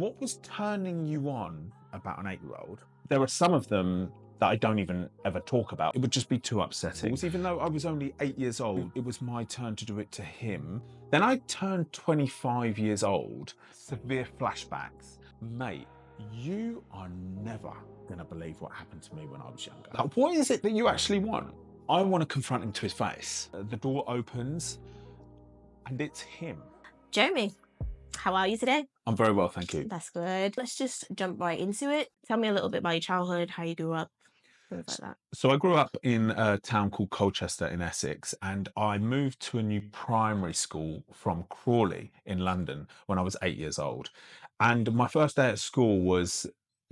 What was turning you on about an 8-year-old? There are some of them that I don't even ever talk about. It would just be too upsetting. Even though I was only 8 years old, it was my turn to do it to him. Then I turned 25 years old, severe flashbacks. Mate, you are never gonna believe what happened to me when I was younger. Like, what is it that you actually want? I want to confront him to his face. The door opens and it's him. Jeremy, how are you today? I'm very well, thank you. That's good. Let's just jump right into it. Tell me a little bit about your childhood, how you grew up, things like that. So I grew up in a town called Colchester in Essex, and I moved to a new primary school from Crawley in London when I was 8 years old. And my first day at school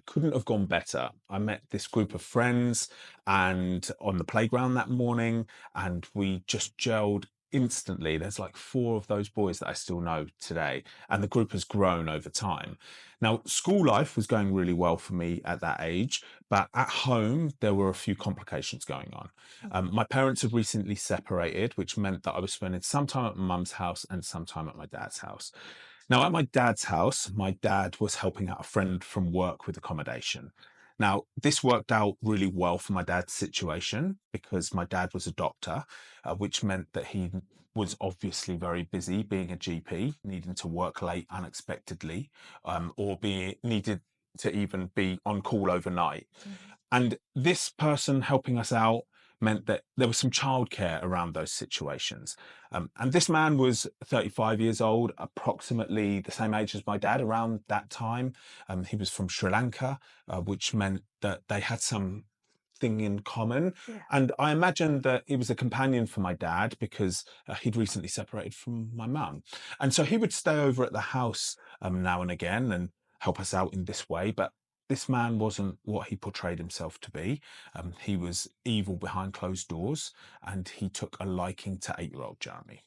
couldn't have gone better. I met this group of friends and on the playground that morning, and we just gelled instantly. There's like 4 of those boys that I still know today, and the group has grown over time. Now, school life was going really well for me at that age, but at home, there were a few complications going on. My parents had recently separated, which meant that I was spending some time at my mum's house and some time at my dad's house. Now, at my dad's house, my dad was helping out a friend from work with accommodation. Now, this worked out really well for my dad's situation because my dad was a doctor, which meant that he was obviously very busy being a GP, needing to work late unexpectedly, or needed to even be on call overnight. And this person helping us out meant that there was some childcare around those situations. And this man was 35 years old, approximately the same age as my dad around that time. He was from Sri Lanka, which meant that they had something in common. Yeah. And I imagine that he was a companion for my dad because he'd recently separated from my mum. And so he would stay over at the house now and again and help us out in this way. But this man wasn't what he portrayed himself to be. He was evil behind closed doors, and he took a liking to 8-year-old Jeremy.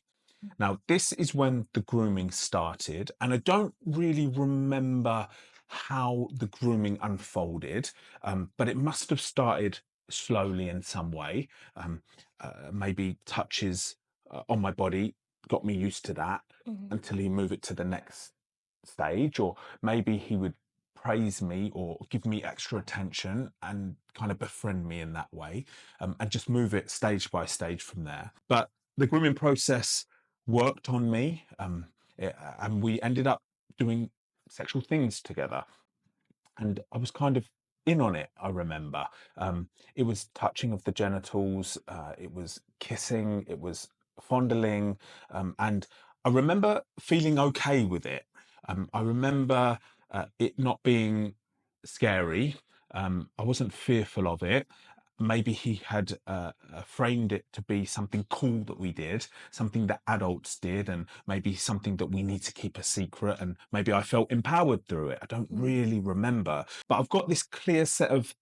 Now, this is when the grooming started, and I don't really remember how the grooming unfolded, but it must have started slowly in some way. Maybe touches on my body got me used to that until he moved it to the next stage, or maybe he would praise me or give me extra attention and kind of befriend me in that way, and just move it stage by stage from there. But the grooming process worked on me, and we ended up doing sexual things together. And I was kind of in on it, I remember. It was touching of the genitals, it was kissing, it was fondling, and I remember feeling okay with it. I remember it not being scary. I wasn't fearful of it. Maybe he had framed it to be something cool that we did, something that adults did, and maybe something that we need to keep a secret. And maybe I felt empowered through it. I don't really remember. But I've got this clear set of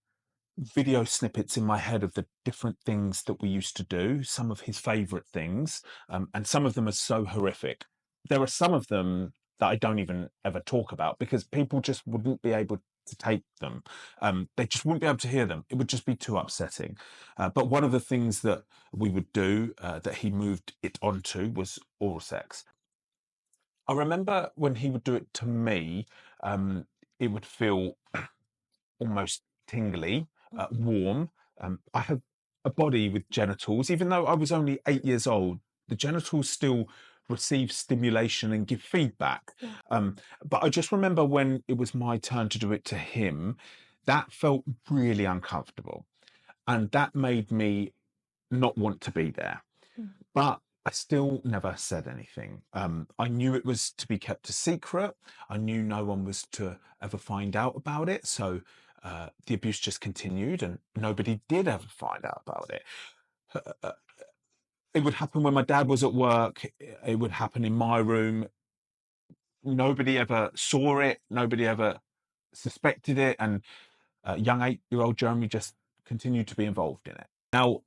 video snippets in my head of the different things that we used to do, some of his favorite things, and some of them are so horrific. There are some of them that I don't even ever talk about because people just wouldn't be able to take them. They just wouldn't be able to hear them. It would just be too upsetting. But one of the things that we would do that he moved it onto was oral sex. I remember when he would do it to me, it would feel almost tingly, warm. I have a body with genitals. Even though I was only 8 years old, the genitals still receive stimulation and give feedback. But I just remember when it was my turn to do it to him, that felt really uncomfortable. And that made me not want to be there. But I still never said anything. I knew it was to be kept a secret. I knew no one was to ever find out about it. So the abuse just continued and nobody did ever find out about it. It would happen when my dad was at work. It would happen in my room. Nobody ever saw it. Nobody ever suspected it. And young 8-year-old Jeremy just continued to be involved in it. Now,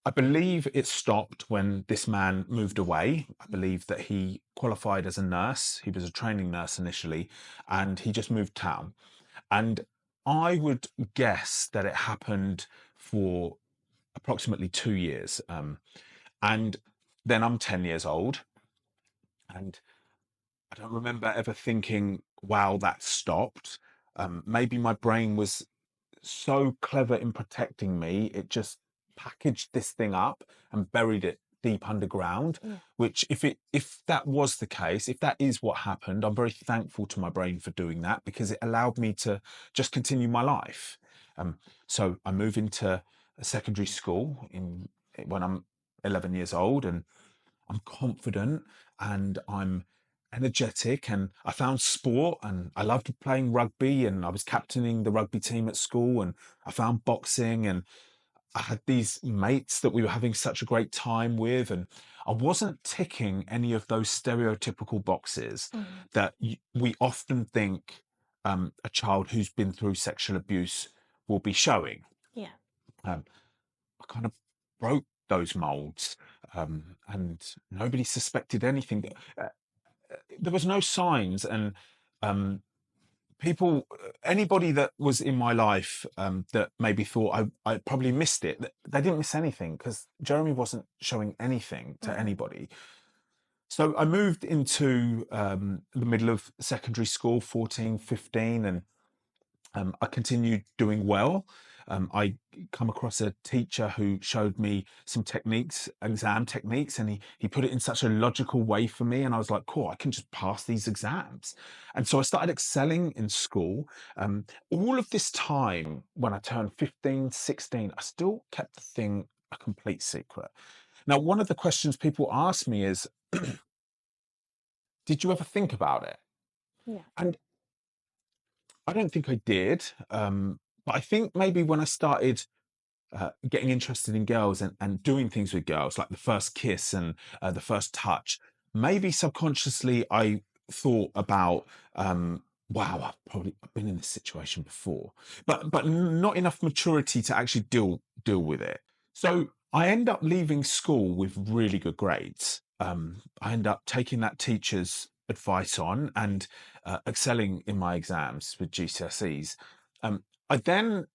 I believe it stopped when this man moved away. I believe that he qualified as a nurse. He was a training nurse initially, and he just moved town. And I would guess that it happened for approximately 2 years. And then I'm 10 years old, and I don't remember ever thinking, wow, that stopped. Maybe my brain was so clever in protecting me, it just packaged this thing up and buried it deep underground. Yeah. Which, if that was the case, if that is what happened, I'm very thankful to my brain for doing that, because it allowed me to just continue my life. Um, so I move into a secondary school when I'm 11 years old, and I'm confident and I'm energetic, and I found sport and I loved playing rugby, and I was captaining the rugby team at school, and I found boxing, and I had these mates that we were having such a great time with, and I wasn't ticking any of those stereotypical boxes Mhm. that we often think a child who's been through sexual abuse will be showing. Yeah. Um, I kind of broke those molds, and nobody suspected anything. There was no signs, and um, anybody that was in my life that maybe thought I probably missed it, they didn't miss anything, because Jeremy wasn't showing anything to Mhm. anybody. So I moved into the middle of secondary school, 14, 15, and I continued doing well. I come across a teacher who showed me some techniques, exam techniques, and he put it in such a logical way for me. And I was like, cool, I can just pass these exams. And so I started excelling in school. All of this time, when I turned 15, 16, I still kept the thing a complete secret. Now, one of the questions people ask me is, did you ever think about it? Yeah. And I don't think I did. But I think maybe when I started getting interested in girls, and doing things with girls, like the first kiss and the first touch, maybe subconsciously I thought about, wow, I've been in this situation before, but not enough maturity to actually deal with it. So I end up leaving school with really good grades. I end up taking that teacher's advice on, and excelling in my exams with GCSEs. I then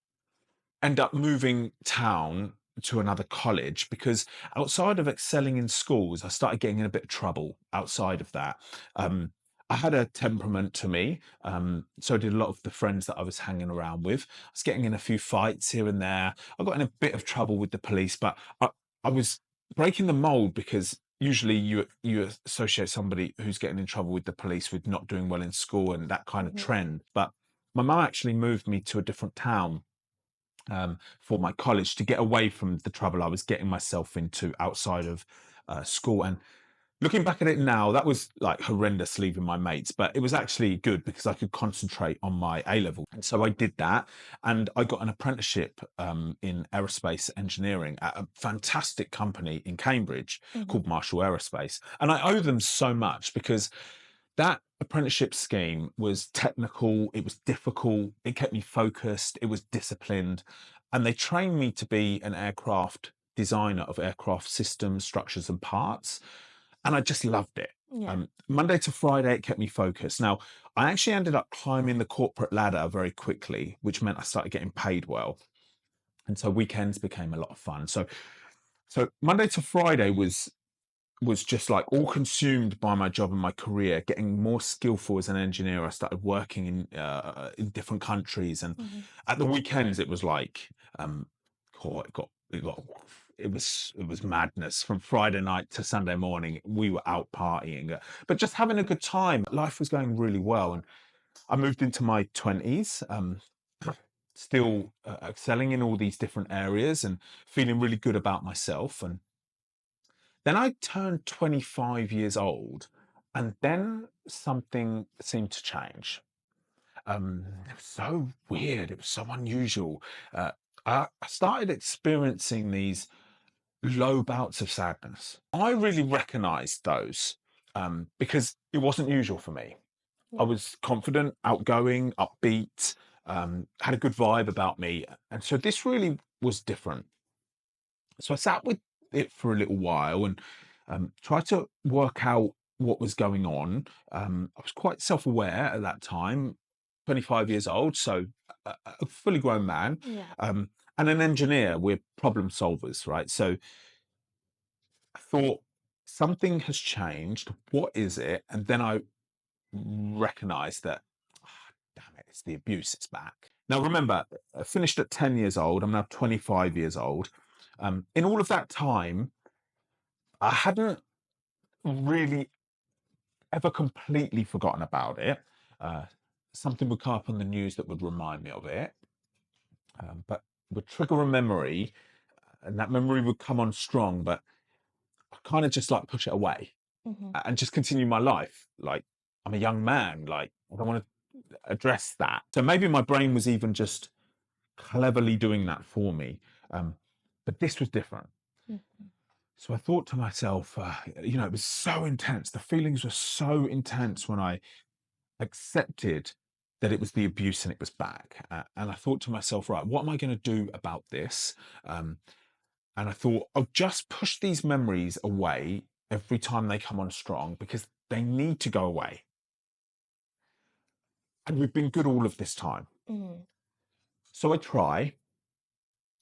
end up moving town to another college, because outside of excelling in schools, I started getting in a bit of trouble outside of that. Um, I had a temperament to me. So did a lot of the friends that I was hanging around with. I was getting in a few fights here and there. I got in a bit of trouble with the police, but I was breaking the mold, because usually you associate somebody who's getting in trouble with the police with not doing well in school and that kind of Mhm. trend. But my mum actually moved me to a different town for my college, to get away from the trouble I was getting myself into outside of school. And looking back at it now, that was like horrendous leaving my mates, but it was actually good, because I could concentrate on my A level. And so I did that, and I got an apprenticeship in aerospace engineering at a fantastic company in Cambridge Mhm. called Marshall Aerospace. And I owe them so much, because that apprenticeship scheme was technical, it was difficult, it kept me focused, it was disciplined, and they trained me to be an aircraft designer of aircraft systems, structures, and parts. And I just loved it. Yeah. Monday to Friday, it kept me focused. Now, I actually ended up climbing the corporate ladder very quickly, which meant I started getting paid well. And so weekends became a lot of fun. So Monday to Friday was just like all consumed by my job and my career, getting more skillful as an engineer. I started working in different countries, and Mhm. at the weekends it was like, oh, it was madness from Friday night to Sunday morning. We were out partying, but just having a good time. Life was going really well, and I moved into my 20s. Still excelling in all these different areas and feeling really good about myself. And then I turned 25 years old, and then something seemed to change. It was so weird. It was so unusual. Uh, I started experiencing these low bouts of sadness. I really recognized those, because it wasn't usual for me. I Yeah. was confident, outgoing, upbeat, had a good vibe about me. And so this really was different. So I sat with it for a little while, and tried to work out what was going on. I was quite self-aware at that time, 25 years old, so a fully grown man, Yeah. and an engineer. We're problem solvers, right? So I thought, something has changed. What is it? And then I recognize that, "Ah, damn it, it's the abuse, it's back." Now, remember, I finished at 10 years old. I'm now 25 years old. In all of that time, I hadn't really ever completely forgotten about it. Uh, Something would come up on the news that would remind me of it, but would trigger a memory, and that memory would come on strong, but I kind of just like push it away Mhm. and just continue my life. Like, I'm a young man, like, I don't want to address that. So maybe my brain was even just cleverly doing that for me. But this was different. Mhm. So I thought to myself, it was so intense. The feelings were so intense when I accepted that it was the abuse and it was back. And I thought to myself, right, what am I going to do about this? Um, and I thought, I'll just push these memories away every time they come on strong because they need to go away. And we've been good all of this time. Mhm. So I try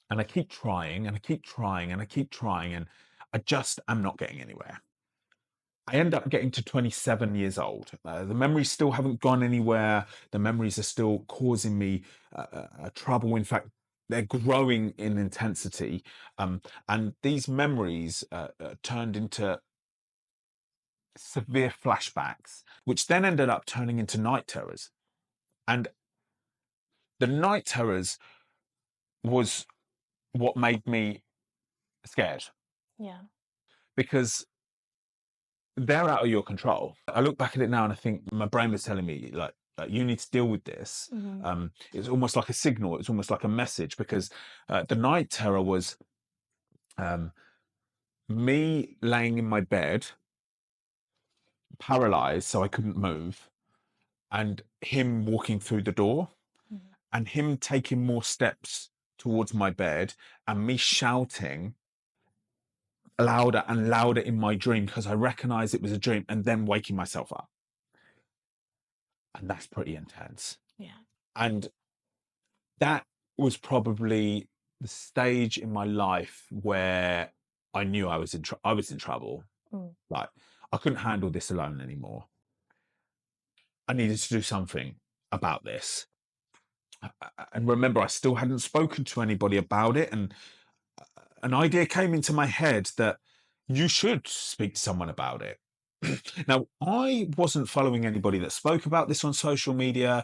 and I keep trying and I keep trying and I keep trying, and I just am not getting anywhere. I end up getting to 27 years old. The memories still haven't gone anywhere. The memories are still causing me trouble. In fact, they're growing in intensity. And these memories turned into severe flashbacks, which then ended up turning into night terrors. And the night terrors was what made me scared Yeah. because they're out of your control. I look back at it now and I think my brain was telling me, like you need to deal with this. Mhm. It's almost like a signal. It's almost like a message because the night terror was um, me laying in my bed, paralyzed, so I couldn't move, and him walking through the door, Mhm. and him taking more steps towards my bed, and me shouting louder and louder in my dream because I recognized it was a dream, and then waking myself up. And that's pretty intense. Yeah. And that was probably the stage in my life where I knew I was in trouble. Mm. Like, I couldn't handle this alone anymore. I needed to do something about this. And remember, I still hadn't spoken to anybody about it, and an idea came into my head that you should speak to someone about it. Now, I wasn't following anybody that spoke about this on social media.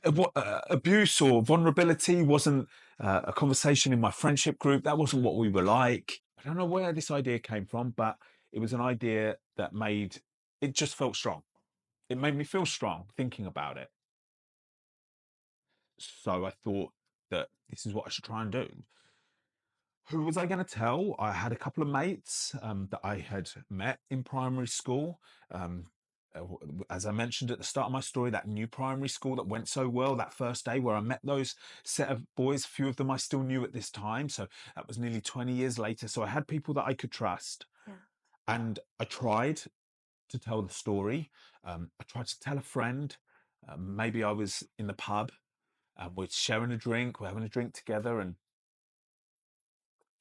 Abuse or vulnerability wasn't a conversation in my friendship group. That wasn't what we were like. I don't know where this idea came from, but it was an idea that made it just felt strong. It made me feel strong thinking about it. So I thought that this is what I should try and do. Who was I going to tell? I had a couple of mates that I had met in primary school. Um, as I mentioned at the start of my story, that new primary school that went so well, that first day where I met those set of boys, a few of them I still knew at this time. So that was nearly 20 years later. So I had people that I could trust. Yeah. And I tried to tell the story. I tried to tell a friend. Maybe I was in the pub and we're sharing a drink, we're having a drink together, and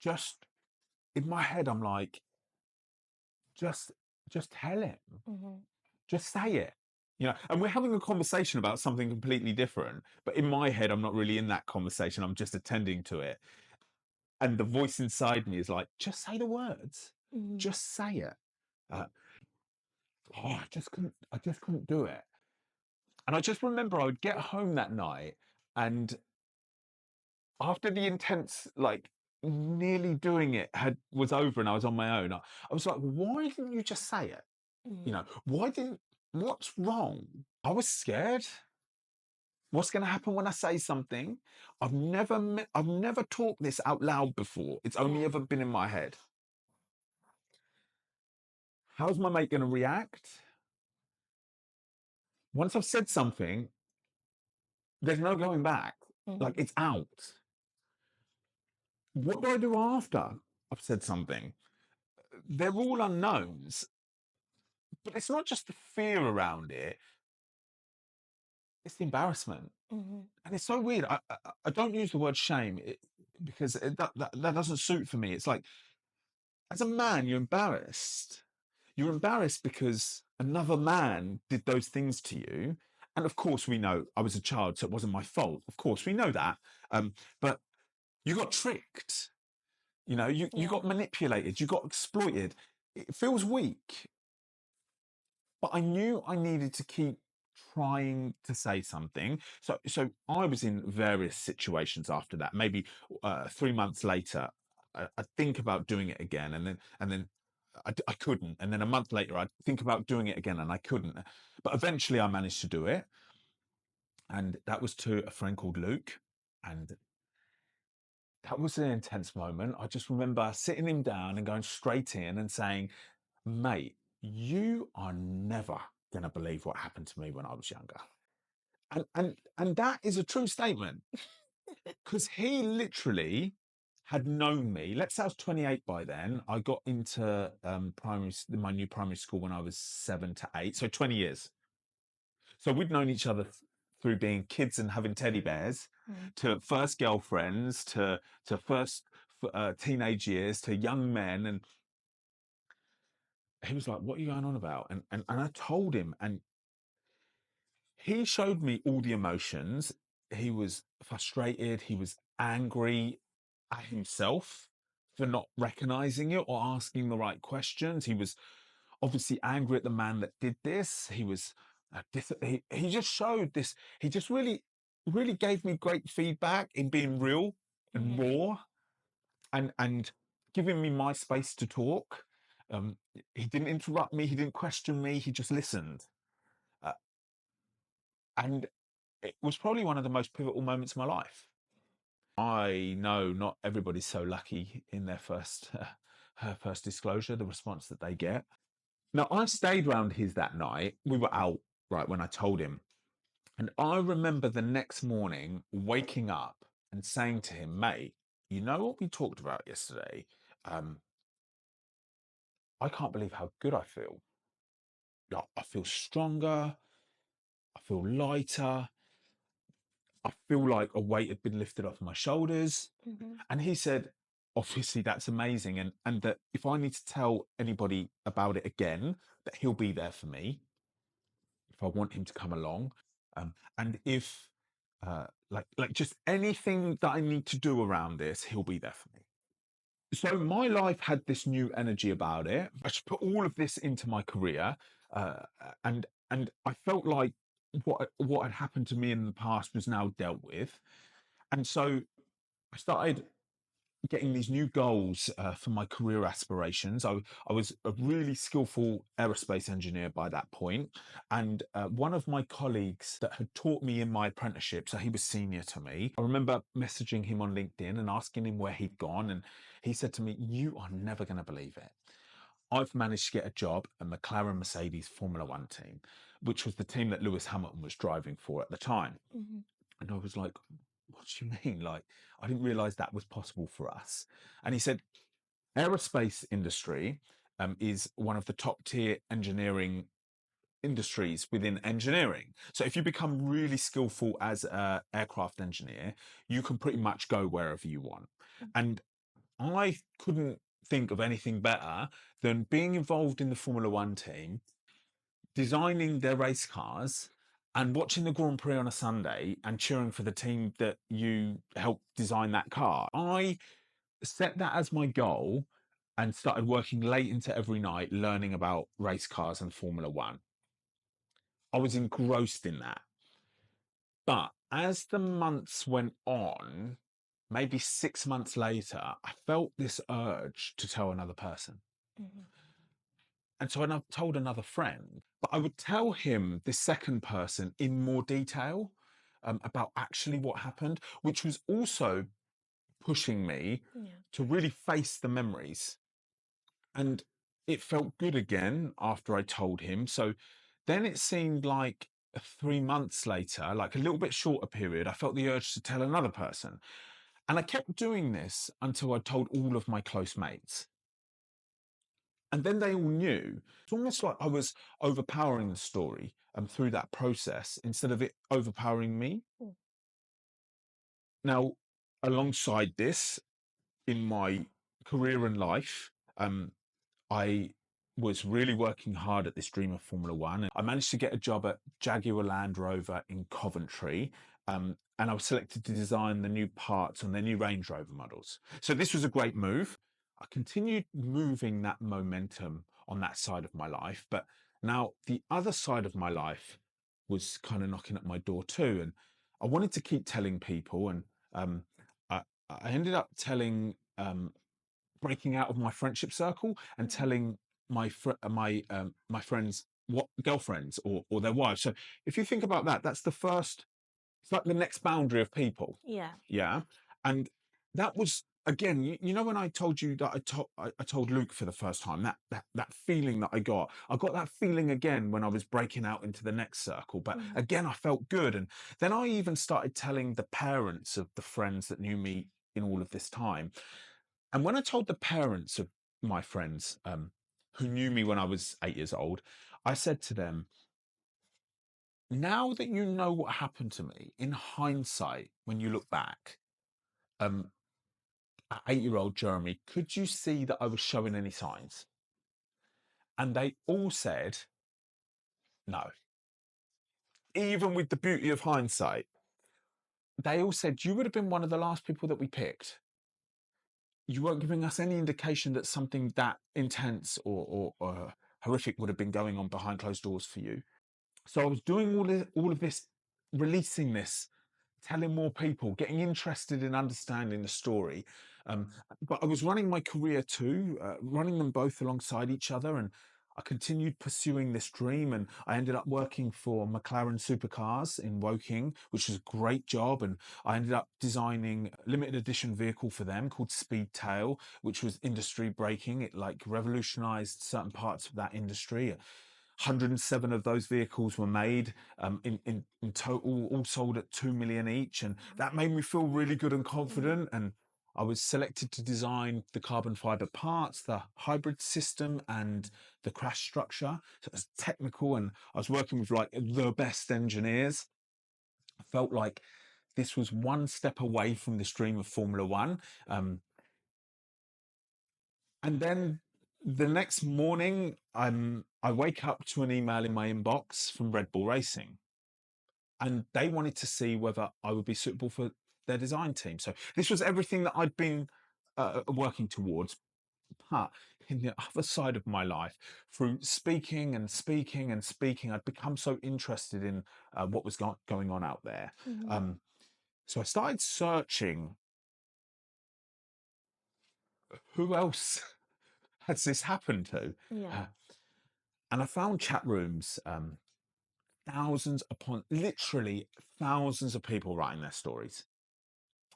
just in my head, I'm like, just just tell him. Mhm. Just say it. And we're having a conversation about something completely different. But in my head, I'm not really in that conversation. I'm just attending to it. And the voice inside me is like, just say the words. Mhm. Just say it. Uh, I just couldn't do it. And I just remember I would get home that night, and after the intense, like, nearly doing it was over and I was on my own, I was like, why didn't you just say it? Mhm. Why didn't, what's wrong? I was scared. What's going to happen when I say something? I've never talked this out loud before. It's only Yeah. ever been in my head. How's my mate going to react? Once I've said something, there's no going back. Like, Mhm. it's out. What do I do after I've said something? They're all unknowns, but it's not just the fear around it, it's the embarrassment. Mhm. And it's so weird. I don't use the word shame because that doesn't suit for me. It's like, as a man, you're embarrassed. You're embarrassed because another man did those things to you. And of course, we know I was a child, so it wasn't my fault. Of course, we know that. But you got tricked. You Yeah. got manipulated. You got exploited. It feels weak, but I knew I needed to keep trying to say something. So I was in various situations after that. Maybe 3 months later, I think about doing it again, and then I couldn't. And then a month later, I'd think about doing it again, and I couldn't. But eventually, I managed to do it, and that was to a friend called Luke, and that was an intense moment. I just remember sitting him down and going straight in and saying, "Mate, you are never going to believe what happened to me when I was younger." And that is a true statement, because he literally had known me. Let's say I was 28 by then. I got into my new primary school when I was 7 to 8, so 20 years. So we'd known each other through being kids and having teddy bears, Mm. to first girlfriends, to first teenage years, to young men. And he was like, "What are you going on about?" And I told him, and he showed me all the emotions. He was frustrated. He was angry at himself for not recognizing it or asking the right questions. He was obviously angry at the man that did this. He was, he just showed this. He just really, really gave me great feedback in being real and Mhm. raw, and giving me my space to talk. Um, he didn't interrupt me. He didn't question me. He just listened. Uh, and it was probably one of the most pivotal moments of my life. I know not everybody's so lucky in their first her first disclosure, the response that they get. Now, I stayed round his that night. We were out right when I told him, and I remember the next morning waking up and saying to him, "Mate, you know what we talked about yesterday? Um, I can't believe how good I feel. Like, I feel stronger. I feel lighter. I feel like a weight had been lifted off my shoulders." Mhm. And he said, "Obviously, that's amazing. And that if I need to tell anybody about it again, that he'll be there for me if I want him to come along. And if like just anything that I need to do around this, he'll be there for me." So my life had this new energy about it. I should put all of this into my career, uh, and I felt like what had happened to me in the past was now dealt with. And so I started getting these new goals for my career aspirations. I was a really skillful aerospace engineer by that point. And one of my colleagues that had taught me in my apprenticeship, so he was senior to me, I remember messaging him on LinkedIn and asking him where he'd gone. And he said to me, "You are never going to believe it. I've managed to get a job at McLaren Mercedes Formula One team," which was the team that Lewis Hamilton was driving for at the time. Mhm. And I was like, "What do you mean? Like, I didn't realize that was possible for us." And he said, "Aerospace industry is one of the top tier engineering industries within engineering. So if you become really skillful as an aircraft engineer, you can pretty much go wherever you want." And I couldn't think of anything better than being involved in the Formula One team, designing their race cars, and watching the Grand Prix on a Sunday and cheering for the team that you helped design that car. I set that as my goal and started working late into every night learning about race cars and Formula One. I was engrossed in that. But as the months went on, maybe 6 months later, I felt this urge to tell another person. Mhm. And so I told another friend, but I would tell him this second person in more detail about actually what happened, which was also pushing me Yeah. to really face the memories. And it felt good again after I told him. So then it seemed like 3 months later, like a little bit shorter period, I felt the urge to tell another person. And I kept doing this until I told all of my close mates. And then they all knew. It's almost like I was overpowering the story through that process instead of it overpowering me. Mm. Now, alongside this, in my career and life, I was really working hard at this dream of Formula One. And I managed to get a job at Jaguar Land Rover in Coventry. And I was selected to design the new parts on their new Range Rover models. So this was a great move. I continued moving that momentum on that side of my life. But now the other side of my life was kind of knocking at my door too. And I wanted to keep telling people. And um, I, I ended up breaking out of my friendship circle and Mhm. telling my friends what girlfriends or their wives. So if you think about that, that's the first. It's like the next boundary of people. Yeah. Yeah, and that was again. You know when I told you that I told Luke for the first time that feeling that I got that feeling again when I was breaking out into the next circle. But Mhm. again, I felt good, and then I even started telling the parents of the friends that knew me in all of this time. And when I told the parents of my friends who knew me when I was 8 years old, I said to them, now that you know what happened to me, in hindsight, when you look back, um, at 8-year-old Jeremy, could you see that I was showing any signs? And they all said no. Even with the beauty of hindsight, they all said you would have been one of the last people that we picked. You weren't giving us any indication that something that intense or horrific would have been going on behind closed doors for you. So I was doing all of this, releasing this, telling more people, getting interested in understanding the story. Um, but I was running my career too, running them both alongside each other. And I continued pursuing this dream. And I ended up working for McLaren Supercars in Woking, which was a great job. And I ended up designing a limited edition vehicle for them called Speedtail, which was industry breaking. It like revolutionized certain parts of that industry. 107 of those vehicles were made in total, all sold at 2 million each. And that made me feel really good and Mhm. confident. And I was selected to design the carbon fiber parts, the hybrid system, and the crash structure. So it was technical, and I was working with like the best engineers. I felt like this was one step away from this dream of Formula One. Um, and then the next morning, I wake up to an email in my inbox from Red Bull Racing, and they wanted to see whether I would be suitable for their design team. So this was everything that I'd been working towards. But in the other side of my life, through speaking and speaking and speaking, I'd become so interested in what was going on out there. Mhm. Um, so I started searching who else has this happened to? Yeah. Uh, and I found chat rooms, thousands upon literally thousands of people writing their stories.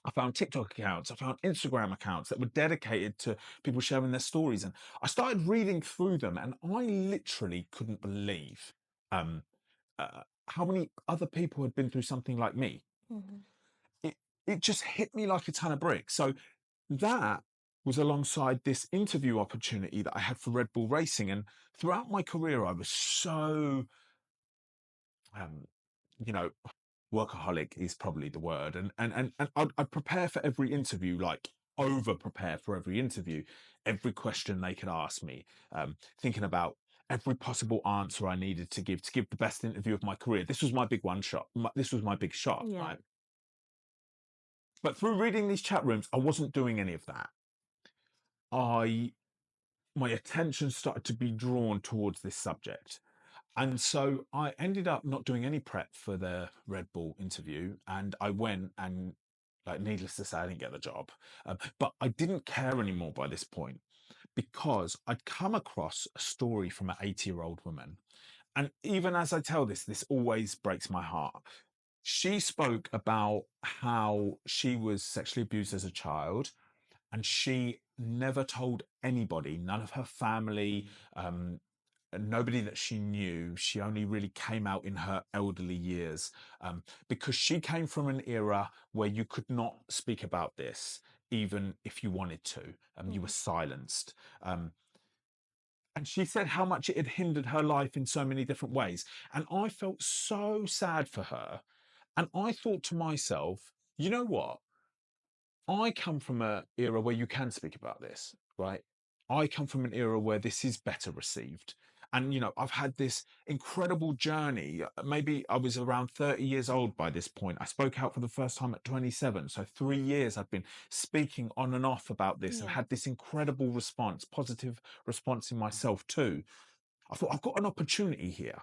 I found TikTok accounts, I found Instagram accounts that were dedicated to people sharing their stories. And I started reading through them, and I literally couldn't believe um, how many other people had been through something like me. Mhm. It, it just hit me like a ton of bricks. So that was alongside this interview opportunity that I had for Red Bull Racing. And throughout my career, I was so, um, you know, workaholic is probably the word. And I'd prepare for every interview, like over prepare for every interview, every question they could ask me, thinking about every possible answer I needed to give the best interview of my career. This was my big one shot. This was my big shot, Yeah. right? But through reading these chat rooms, I wasn't doing any of that. I My attention started to be drawn towards this subject. And so I ended up not doing any prep for the Red Bull interview. And I went and, like, needless to say, I didn't get the job. But I didn't care anymore by this point because I'd come across a story from an 80-year-old woman. And even as I tell this, this always breaks my heart. She spoke about how she was sexually abused as a child, and she never told anybody, none of her family, nobody that she knew. She only really came out in her elderly years, because she came from an era where you could not speak about this, even if you wanted to. You were Mhm. silenced. And she said how much it had hindered her life in so many different ways. And I felt so sad for her. And I thought to myself, you know what? I come from an era where you can speak about this, right? I come from an era where this is better received. And, I've had this incredible journey. Maybe I was around 30 years old by this point. I spoke out for the first time at 27. So 3 years I've been speaking on and off about this and Yeah. had this incredible response, positive response in myself too. I thought, I've got an opportunity here.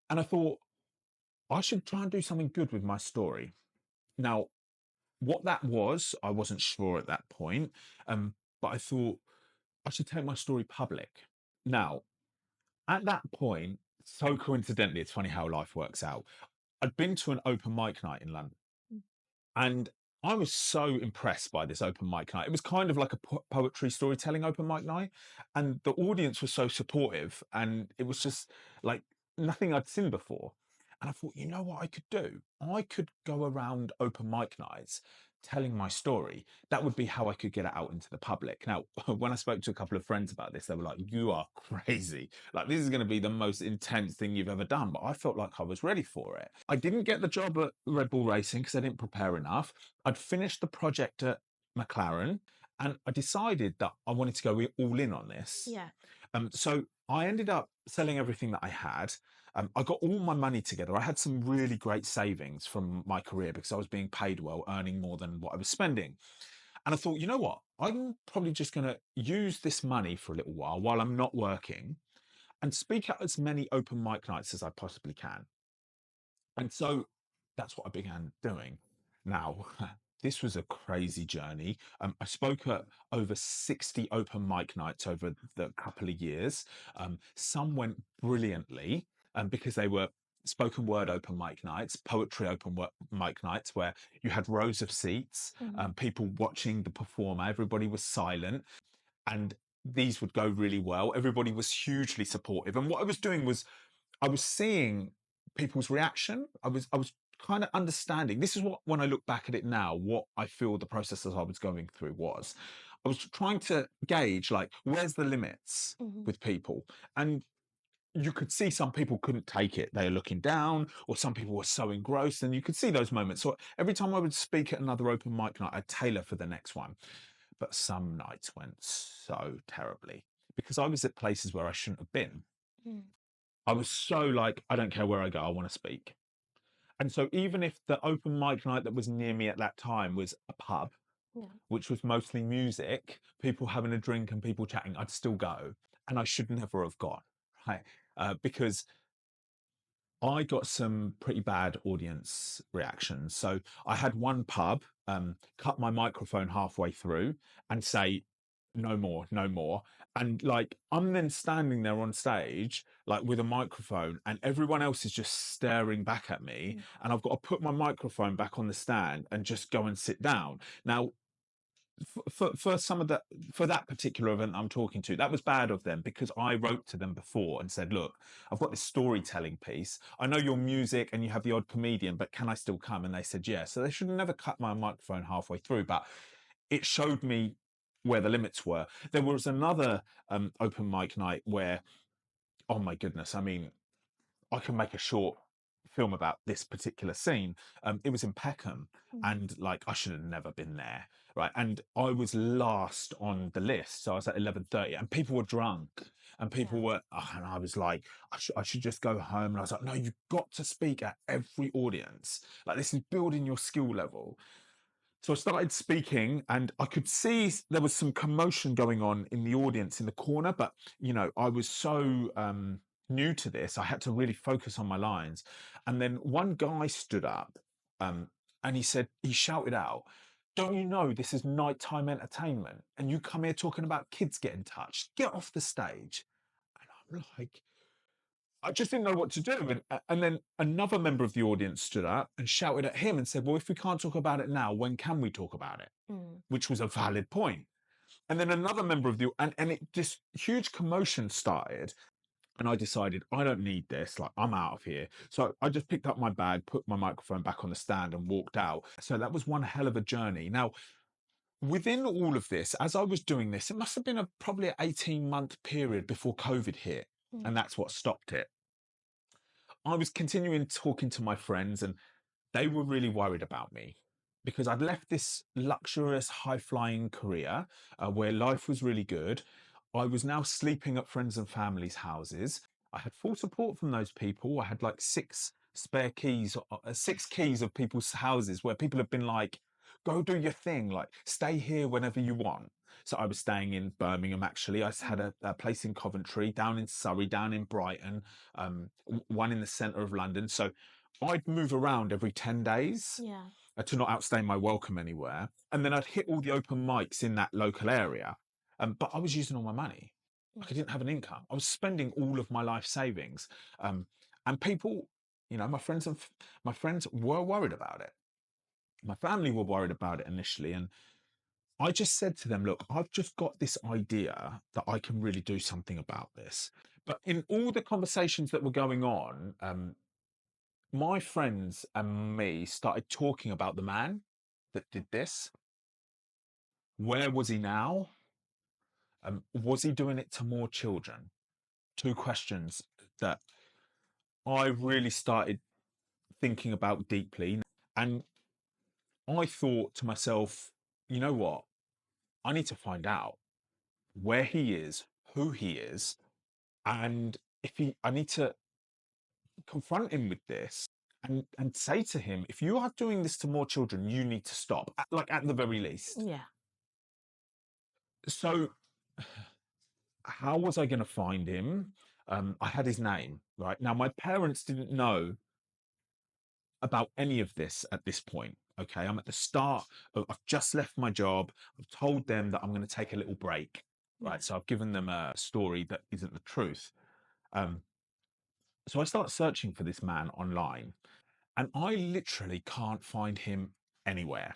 And I thought, I should try and do something good with my story. Now, what that was, I wasn't sure at that point. But I thought I should take my story public. Now, at that point, so coincidentally, it's funny how life works out. I'd been to an open mic night in London, Mm. and I was so impressed by this open mic night. It was kind of like a poetry storytelling open mic night, and the audience was so supportive, and it was just like nothing I'd seen before. And I thought, you know what I could do? I could go around open mic nights telling my story. That would be how I could get it out into the public. Now, when I spoke to a couple of friends about this, they were like, you are crazy. Like, this is going to be the most intense thing you've ever done. But I felt like I was ready for it. I didn't get the job at Red Bull Racing because I didn't prepare enough. I'd finished the project at McLaren, and I decided that I wanted to go all in on this. Yeah. So I ended up selling everything that I had. I got all my money together. I had some really great savings from my career because I was being paid well, earning more than what I was spending. And I thought, you know what? I'm probably just going to use this money for a little while I'm not working and speak at as many open mic nights as I possibly can. And so that's what I began doing. Now, this was a crazy journey. I spoke at over 60 open mic nights over the couple of years. Some went brilliantly because they were spoken word open mic nights, poetry mic nights, where you had rows of seats, Mhm. people watching the performer, everybody was silent. And these would go really well. Everybody was hugely supportive. And what I was doing was I was seeing people's reaction. I was kind of understanding. This is what, when I look back at it now, what I feel the process as I was going through was. I was trying to gauge, like, where's the limits Mhm. with people? And you could see some people couldn't take it. They were looking down, or some people were so engrossed, and you could see those moments. So every time I would speak at another open mic night, I'd tailor for the next one. But some nights went so terribly because I was at places where I shouldn't have been. Mm. I was so like, I don't care where I go, I want to speak. And so even if the open mic night that was near me at that time was a pub, Yeah. which was mostly music, people having a drink and people chatting, I'd still go. And I should never have gone, right? Because I got some pretty bad audience reactions. So I had one pub cut my microphone halfway through and say, no more, no more. And like, I'm then standing there on stage, like with a microphone, and everyone else is just staring back at me. Mm. And I've got to put my microphone back on the stand and just go and sit down. Now, for some of for that particular event I'm talking to, that was bad of them because I wrote to them before and said, look, I've got this storytelling piece. I know your music and you have the odd comedian, but can I still come? And they said, yeah. So they should have never cut my microphone halfway through, but it showed me where the limits were. There was another open mic night where, oh my goodness, I mean, I can make a short film about this particular scene. It was in Peckham, Mhm. and like I should have never been there, right? And I was last on the list, so I was at 11:30, and people were drunk, and Yeah. people were, and I was like, I should just go home. And I was like, no, you've got to speak at every audience. Like this is building your skill level. So I started speaking, and I could see there was some commotion going on in the audience in the corner, but I was so new to this, I had to really focus on my lines. And then one guy stood up, um, and he shouted out, "Don't you know this is nighttime entertainment? And you come here talking about kids getting touched? Get off the stage!" And I'm like, I just didn't know what to do. And then another member of the audience stood up and shouted at him and said, well, if we can't talk about it now, when can we talk about it? Mm. Which was a valid point. And then another member of and it just huge commotion started. And I decided, I don't need this. Like, I'm out of here. So I just picked up my bag, put my microphone back on the stand and walked out. So that was one hell of a journey. Now, within all of this, as I was doing this, it must have been probably an 18-month period before COVID hit. Mm. And that's what stopped it. I was continuing talking to my friends, and they were really worried about me. because I'd left this luxurious, high flying career where life was really good. I was now sleeping at friends and family's houses. I had full support from those people. I had like six spare keys, 6 keys of people's houses where people have been like, go do your thing, like stay here whenever you want. So I was staying in Birmingham actually. I had Mm. a place in Coventry, down in Surrey, down in Brighton, one in the centre of London. So I'd move around every 10 days Yeah. to not outstay my welcome anywhere. And then I'd hit all the open mics in that local area. But I was using all my money. Like I Mm. didn't have an income. I was spending all of my life savings. And people, my friends were worried about it. My family were worried about it initially. And I just said to them, look, I've just got this idea that I can really do something about this. But in all the conversations that were going on, my friends and me started talking about the man that did this. Where was he now? Was he doing it to more children? Two questions that I really started thinking about deeply. And I thought to myself, you know what? I need to find out where he is, who he is, and I need to confront him with this and say to him, if you are doing this to more children, you need to stop, like at the very least. Yeah. So how was I going to find him? I had his name, right? Now, my parents didn't know about any of this at this point. Okay. I'm at the start I've just left my job. I've told them that I'm going to take a little break, Yeah. right? So I've given them a story that isn't the truth. Um, so I start searching for this man online and I literally can't find him anywhere.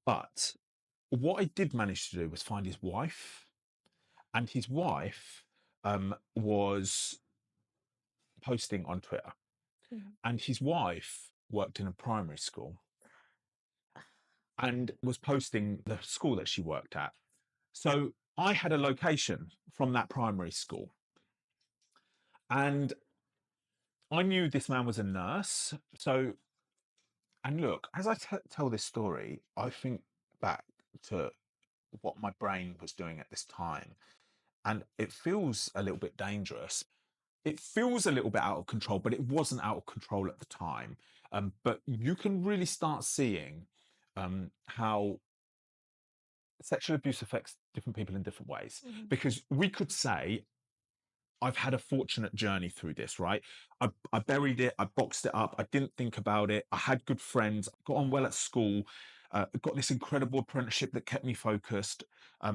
But what I did manage to do was find his wife, and his wife was posting on Twitter, Mm. and his wife worked in a primary school and was posting the school that she worked at. So I had a location from that primary school, and I knew this man was a nurse. So, and look, as I tell this story, I think back to what my brain was doing at this time, and it feels a little bit dangerous. It feels a little bit out of control, but it wasn't out of control at the time. But you can really start seeing how sexual abuse affects different people in different ways. Mhm. Because we could say, I've had a fortunate journey through this, right? I buried it, I boxed it up, I didn't think about it, I had good friends, got on well at school, got this incredible apprenticeship that kept me focused,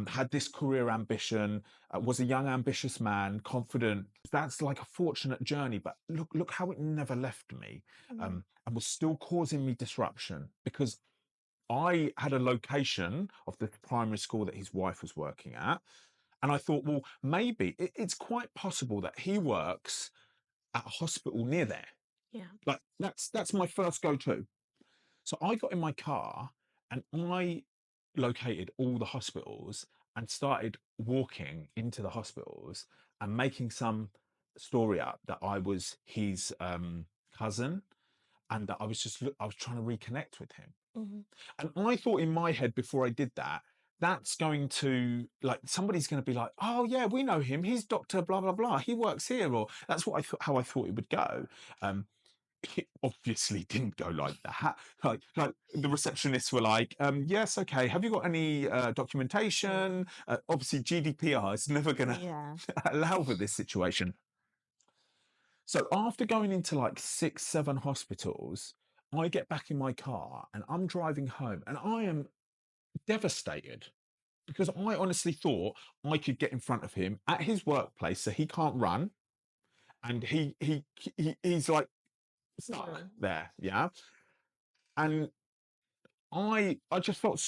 had this career ambition, was a young, ambitious man, confident. That's like a fortunate journey, but look how it never left me, Mhm. and was still causing me disruption because I had a location of the primary school that his wife was working at. And I thought, well, maybe it's quite possible that he works at a hospital near there. Yeah. Like that's my first go-to. So I got in my car and I located all the hospitals and started walking into the hospitals and making some story up that I was his cousin and that I was trying to reconnect with him. Mhm. And I thought in my head before I did that, that's going to like somebody's going to be like, oh yeah, we know him. He's Doctor blah blah blah. He works here, or that's what I thought how I thought it would go. It obviously didn't go like that. Like the receptionists were like, yes, okay. Have you got any Mm. documentation? Obviously, GDPR is never going to Yeah. allow for this situation. So after going into like 6, 7 hospitals, I get back in my car and I'm driving home and I am devastated because I honestly thought I could get in front of him at his workplace so he can't run and he's like stuck Mhm. there, yeah. And I just felt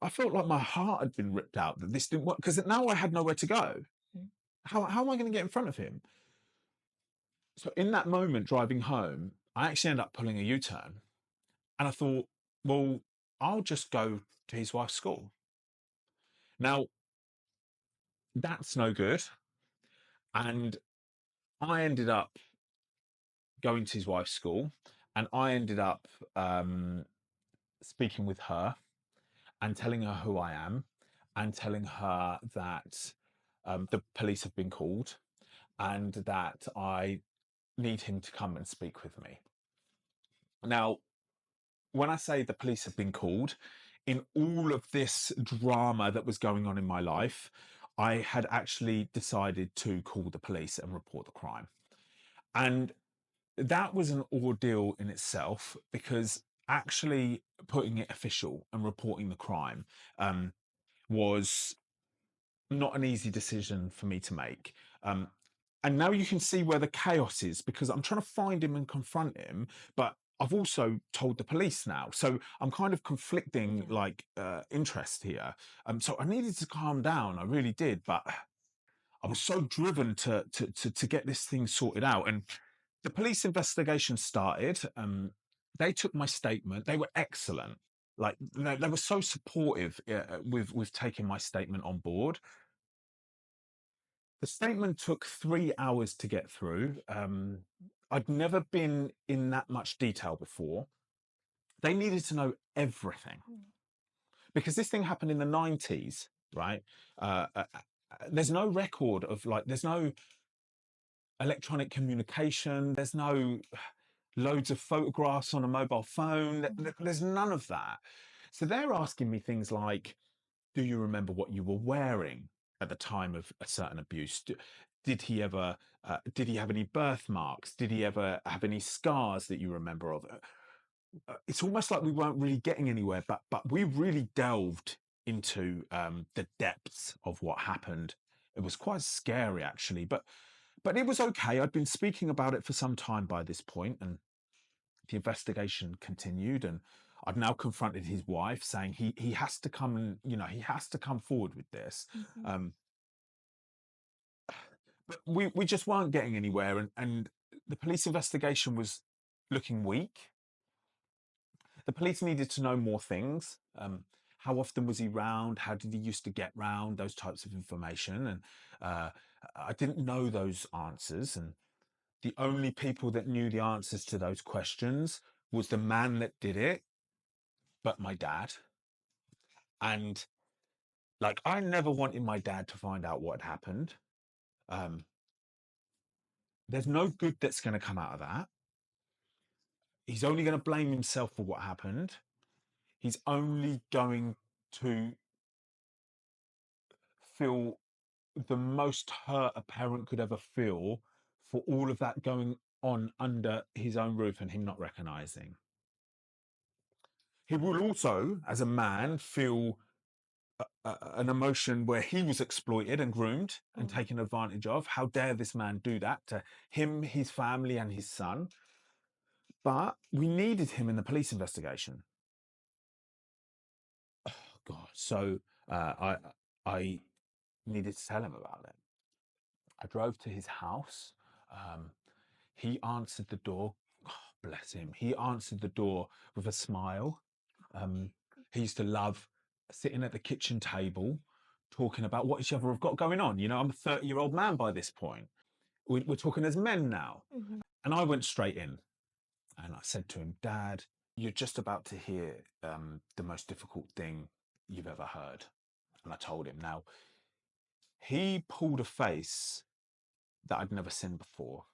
I felt like my heart had been ripped out that this didn't work because now I had nowhere to go. Mm. How am I going to get in front of him? So in that moment driving home, I actually ended up pulling a U-turn and I thought, well, I'll just go to his wife's school. Now that's no good. And I ended up going to his wife's school, and I ended up speaking with her and telling her who I am and telling her that the police have been called and that I need him to come and speak with me. Now, when I say the police have been called, in all of this drama that was going on in my life, I had actually decided to call the police and report the crime. And that was an ordeal in itself because actually putting it official and reporting the crime was not an easy decision for me to make. And now you can see where the chaos is because I'm trying to find him and confront him, but I've also told the police now. So I'm kind of conflicting Yeah. like interest here. So I needed to calm down. I really did, but I was so driven to get this thing sorted out. And the police investigation started. They took my statement. They were excellent. Like they were so supportive with taking my statement on board. The statement took 3 hours to get through. I'd never been in that much detail before. They needed to know everything Mm. because this thing happened in the 90s, right? There's no record of like, there's no electronic communication, there's no loads of photographs on a mobile phone, there's none of that. So they're asking me things like, do you remember what you were wearing at the time of a certain abuse? Did he ever, did he have any birthmarks? Did he ever have any scars that you remember of? It's almost like we weren't really getting anywhere, but we really delved into the depths of what happened. It was quite scary, actually, but it was okay. I'd been speaking about it for some time by this point, and the investigation continued. And I've now confronted his wife, saying he has to come and he has to come forward with this. Mhm. Um, but we just weren't getting anywhere, and the police investigation was looking weak. The police needed to know more things. How often was he round? How did he used to get round? Those types of information, and uh, I didn't know those answers. And the only people that knew the answers to those questions was the man that did it, but my dad. And like, I never wanted my dad to find out what had happened. Um, there's no good that's going to come out of that. He's only going to blame himself for what happened. He's only going to feel the most hurt a parent could ever feel for all of that going on under his own roof and him not recognizing. He will also, as a man, feel an emotion where he was exploited and groomed and Mm. taken advantage of. How dare this man do that to him, his family, and his son? But we needed him in the police investigation. Oh, God. So I needed to tell him about it. I drove to his house. Um, he answered the door. Oh, bless him. He answered the door with a smile. He used to love sitting at the kitchen table talking about what each other have got going on. I'm a 30-year-old man by this point. We're talking as men now. Mhm. And I went straight in and I said to him, Dad, you're just about to hear the most difficult thing you've ever heard. And I told him. Now, he pulled a face that I'd never seen before.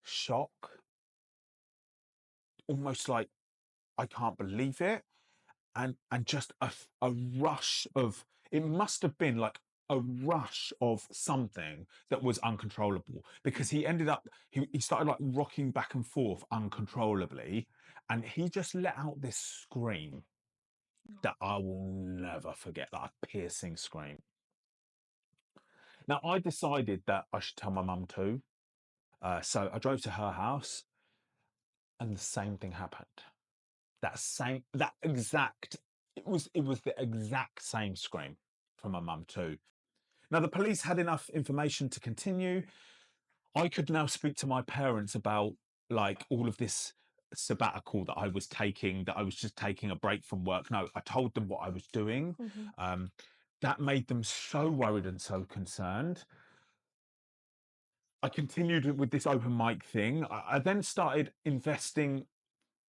Shock, almost like I can't believe it. And just a rush of, it must have been like a rush of something that was uncontrollable because he ended up he started like rocking back and forth uncontrollably, and he just let out this scream that I will never forget, that piercing scream. Now I decided that I should tell my mum too, so I drove to her house and the same thing happened. That exact, it was the exact same scream from my mum too. Now the police had enough information to continue. I could now speak to my parents about like all of this sabbatical that I was taking, that I was just taking a break from work. No, I told them what I was doing. Mhm. Um, that made them so worried and so concerned. I continued with this open mic thing. I then started investing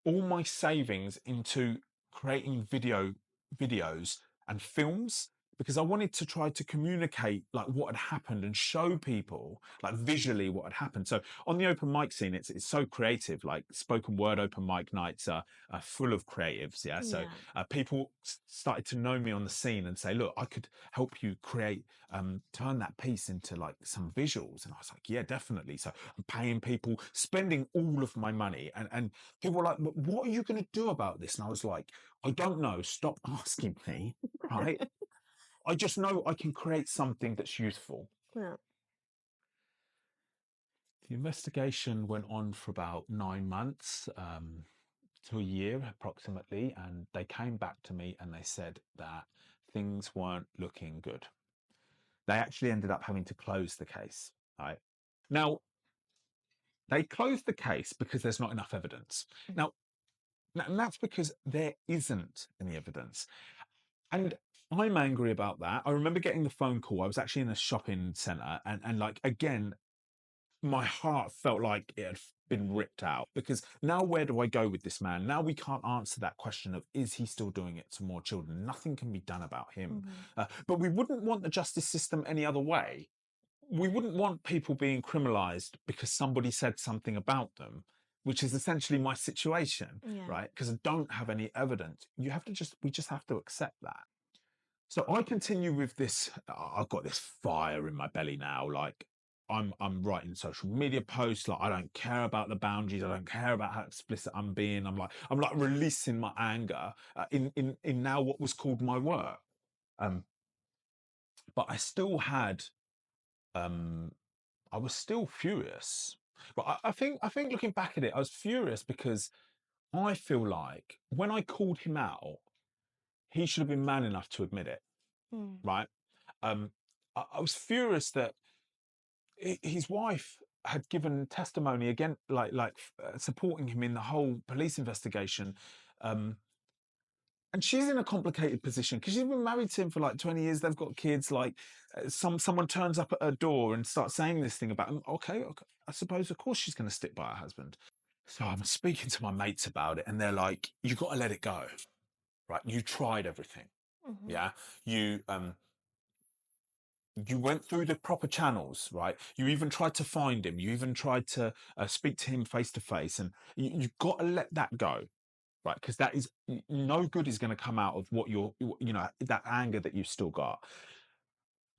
all my savings into creating videos and films because I wanted to try to communicate like what had happened and show people like visually what had happened. So on the open mic scene, it's so creative. Like spoken word open mic nights are full of creatives. Yeah, so Yeah. people started to know me on the scene and say, "Look, I could help you create, turn that piece into like some visuals." And I was like, "Yeah, definitely." So I'm paying people, spending all of my money, and people were like, "What are you going to do about this?" And I was like, "I don't know. Stop asking me." Right? I just know I can create something that's useful. Yeah. The investigation went on for about 9 months to a year approximately, and they came back to me and they said that things weren't looking good. They actually ended up having to close the case. Right now, they closed the case because there's not enough evidence. Mm. Now, and that's because there isn't any evidence. And I'm angry about that. I remember getting the phone call. I was actually in a shopping center, and like again, my heart felt like it had been ripped out because now where do I go with this man? Now we can't answer that question of is he still doing it to more children? Nothing can be done about him. Mhm. But we wouldn't want the justice system any other way. We wouldn't want people being criminalized because somebody said something about them, which is essentially my situation, Yeah. right? Because I don't have any evidence. We just have to accept that. So I continue with this. I've got this fire in my belly now. Like I'm writing social media posts. Like I don't care about the boundaries. I don't care about how explicit I'm being. I'm like releasing my anger in now what was called my work. Um, but I still had I was still furious. But I think looking back at it, I was furious because I feel like when I called him out, he should have been man enough to admit it, Mm. right? Um, I was furious that his wife had given testimony again, supporting him in the whole police investigation. Um, and she's in a complicated position because she's been married to him for like 20 years. They've got kids. Like someone turns up at her door and starts saying this thing about him. Okay, I suppose of course she's going to stick by her husband. So I'm speaking to my mates about it, and they're like, "You got to let it go, right? You tried everything, Mhm. yeah. You went through the proper channels, right? You even tried to find him. You even tried to speak to him face to face, and you've got to let that go, right? Because that is no good is going to come out of what that anger that you've still got.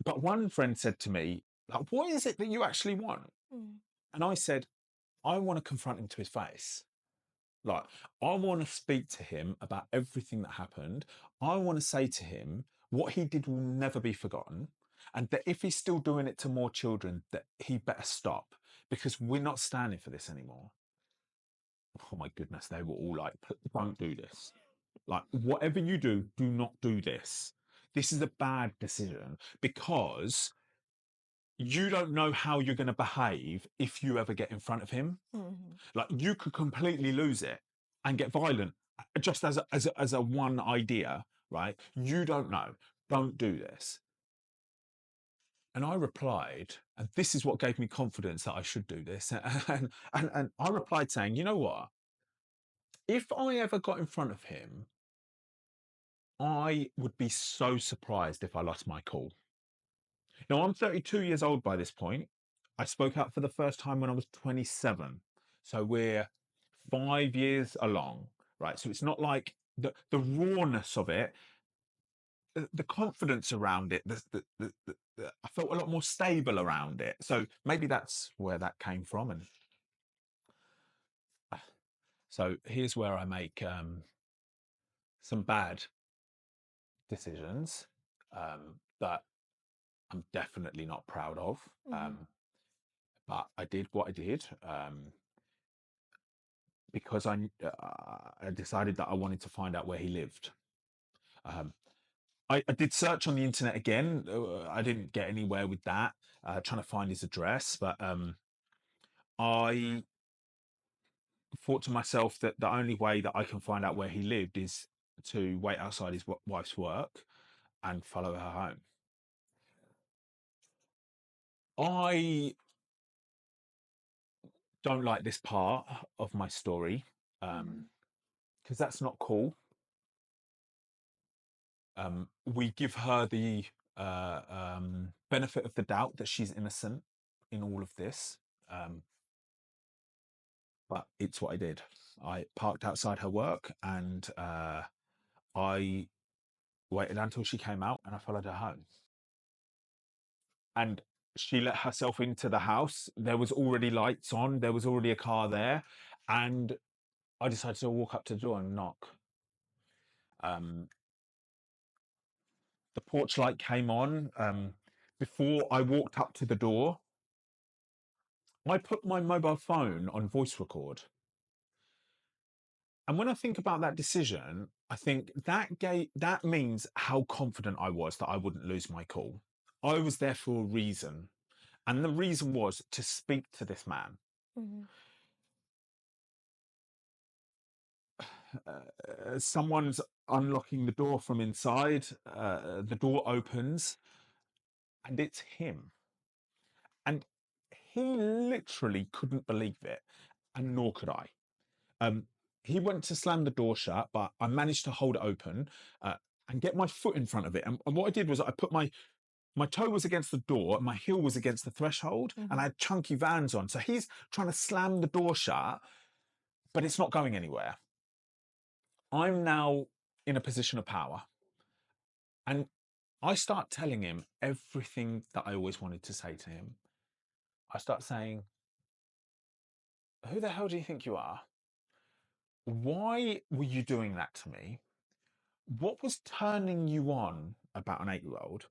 But one friend said to me, like, "What is it that you actually want?" Mm. And I said, "I want to confront him to his face. Like, I want to speak to him about everything that happened. I want to say to him what he did will never be forgotten. And that if he's still doing it to more children, that he better stop because we're not standing for this anymore." Oh my goodness, they were all like, "Don't do this. Like, whatever you do, do not do this. This is a bad decision because you don't know how you're going to behave if you ever get in front of him. Mhm. Like you could completely lose it and get violent just as a one idea, right? You don't know. Don't do this." And I replied, and this is what gave me confidence that I should do this. And I replied saying, "You know what? If I ever got in front of him, I would be so surprised if I lost my cool." Now, I'm 32 years old by this point. I spoke out for the first time when I was 27. So we're 5 years along, right? So it's not like the rawness of it, the confidence around it, I felt a lot more stable around it. So maybe that's where that came from. And so here's where I make some bad decisions that I'm definitely not proud of. Mhm. But I did what I did. Because I decided that I wanted to find out where he lived. Um, I did search on the internet again. I didn't get anywhere with that, trying to find his address. But I thought to myself that the only way that I can find out where he lived is to wait outside his wife's work and follow her home. I don't like this part of my story. Um, Mhm. because that's not cool. We give her the benefit of the doubt that she's innocent in all of this. But it's what I did. I parked outside her work and I waited until she came out and I followed her home. And she let herself into the house. There was already lights on, there was already a car there. And I decided to walk up to the door and knock. The porch light came on. Before I walked up to the door, I put my mobile phone on voice record. And when I think about that decision, I think that means how confident I was that I wouldn't lose my cool. I was there for a reason. And the reason was to speak to this man. Mm-hmm. Someone's unlocking the door from inside. The door opens and it's him. And he literally couldn't believe it. And nor could I. He went to slam the door shut, but I managed to hold it open and get my foot in front of it. And what I did was I put my toe was against the door and my heel was against the threshold, and I had chunky Vans on. So he's trying to slam the door shut, but it's not going anywhere. I'm now in a position of power. And I start telling him everything that I always wanted to say to him. I start saying, who the hell do you think you are? Why were you doing that to me? What was turning you on about an 8-year-old?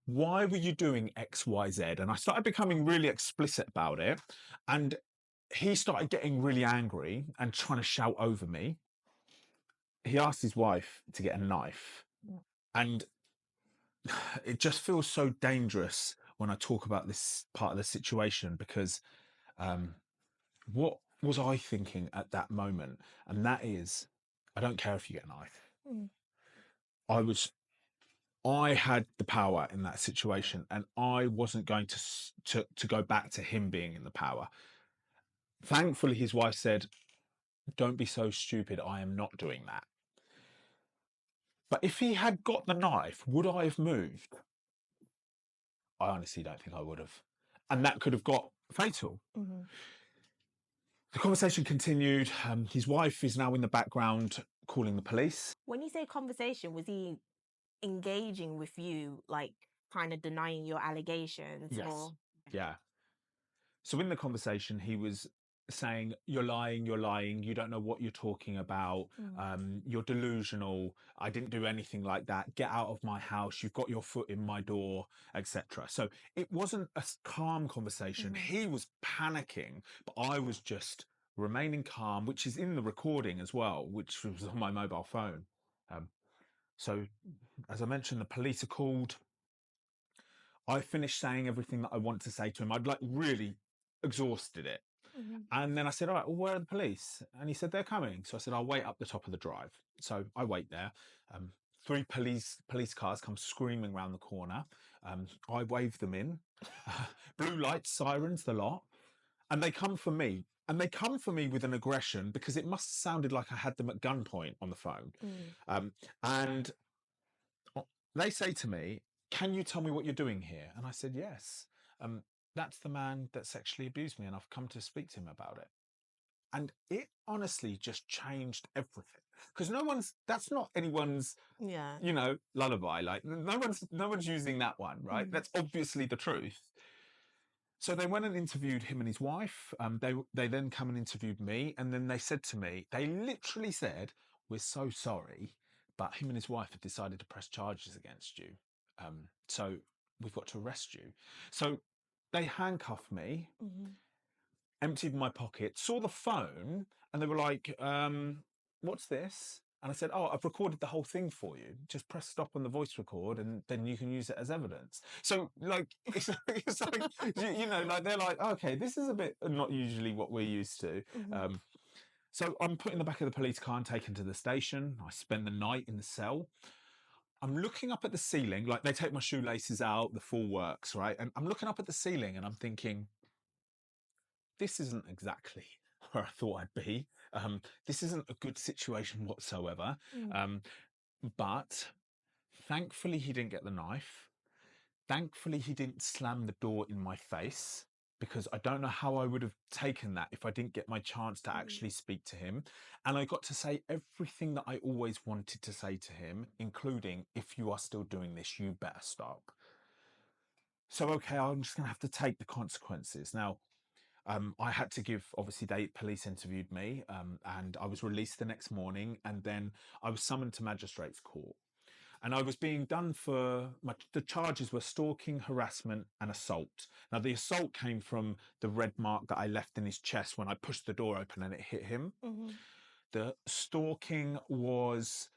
Why were you doing X, Y, Z? And I started becoming really explicit about it. And he started getting really angry and trying to shout over me. He asked his wife to get a knife. And it just feels so dangerous when I talk about this part of the situation, because what was I thinking at that moment? And that is, I don't care if you get a knife. I had the power in that situation, and I wasn't going to go back to him being in the power. Thankfully, his wife said, "Don't be so stupid. I am not doing that." But if he had got the knife, would I have moved? I honestly don't think I would have. And that could have got fatal. Mm-hmm. The conversation continued. His wife is now in the background calling the police. When you say conversation, was he engaging with you, like kind of denying your allegations? Yes. Or Yeah. So in the conversation, he was saying, you're lying, you don't know what you're talking about, you're delusional, I didn't do anything like that, get out of my house, you've got your foot in my door, etc. So it wasn't a calm conversation. He was panicking, but I was just remaining calm, which is in the recording as well, which was on my mobile phone. So as I mentioned, the police are called. I finished saying everything that I want to say to him. I'd like really exhausted it. And then I said, all right, well, where are the police? And he said, they're coming. So I said, I'll wait up the top of the drive. So I wait there. 3 police cars come screaming around the corner. I wave them in. Blue lights, sirens, the lot. And they come for me. And they come for me with an aggression, because it must have sounded like I had them at gunpoint on the phone. And they say to me, can you tell me what you're doing here? And I said, yes. That's the man that sexually abused me, and I've come to speak to him about it. And it honestly just changed everything, because that's not anyone's, lullaby. Like no one's using that one, right? That's obviously the truth. So they went and interviewed him and his wife. They then come and interviewed me, and then they said to me, they literally said, "We're so sorry, but him and his wife have decided to press charges against you. So we've got to arrest you." So they handcuffed me, emptied my pocket, saw the phone, and they were like, "What's this?" And I said, "Oh, I've recorded the whole thing for you. Just press stop on the voice record, and then you can use it as evidence." So, like, it's like, like they're like, "Okay, this is a bit not usually what we're used to." So I'm put in the back of the police car and taken to the station. I spend the night in the cell. I'm looking up at the ceiling, like they take my shoelaces out, the full works, right? And I'm looking up at the ceiling and I'm thinking, this isn't exactly where I thought I'd be. This isn't a good situation whatsoever. Mm. But thankfully, he didn't get the knife. Thankfully, he didn't slam the door in my face, because I don't know how I would have taken that if I didn't get my chance to Mm. actually speak to him. And I got to say everything that I always wanted to say to him, including, if you are still doing this, you better stop. So, okay, I'm just going to have to take the consequences. Now, I had to give, obviously, police interviewed me, and I was released the next morning, and then I was summoned to magistrates court. And I was being done for the charges were stalking, harassment, and assault. Now, the assault came from the red mark that I left in his chest when I pushed the door open and it hit him. Mm-hmm. The stalking was